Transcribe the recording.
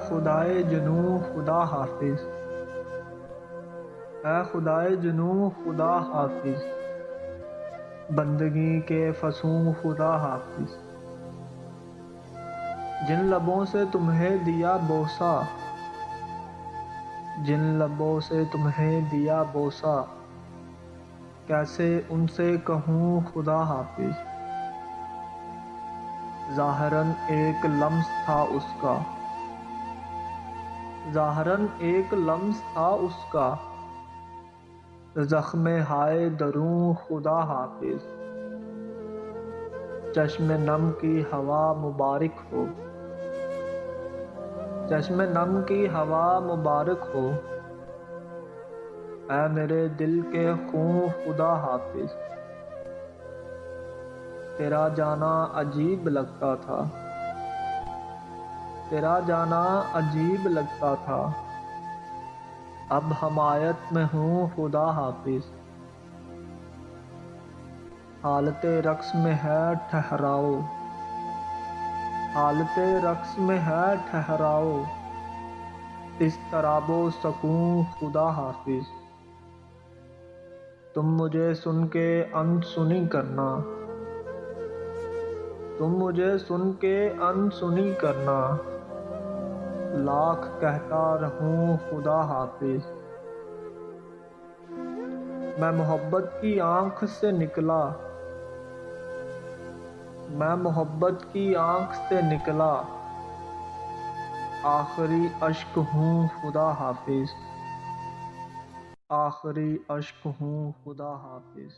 خدائے جنوں خدا حافظ، اے خدائے جنوں خدا حافظ، بندگی کے فصوں خدا حافظ۔ جن لبوں سے تمہیں دیا بوسہ، جن لبوں سے تمہیں دیا بوسہ، کیسے ان سے کہوں خدا حافظ۔ ظاہراً ایک لمس تھا اس کا، ظاہراً ایک لمس تھا اس کا، زخم ہائے دروں خدا حافظ۔ چشم نم کی ہوا مبارک ہو، چشم نم کی ہوا مبارک ہو، اے میرے دل کے خوں خدا حافظ۔ تیرا جانا عجیب لگتا تھا، تیرا جانا عجیب لگتا تھا، اب حمایت میں ہوں خدا حافظ۔ حالت رقص میں ہے ٹھہراؤ، حالت رقص میں ہے ٹھہراؤ، اضطراب و سکون خدا حافظ۔ تم مجھے سن کے انسنی کرنا، تم مجھے سن کے انسنی کرنا، لاکھ کہتا رہوں خدا حافظ۔ میں محبت کی آنکھ سے نکلا، میں محبت کی آنکھ سے نکلا، آخری اشک ہوں خدا حافظ، آخری اشک ہوں خدا حافظ۔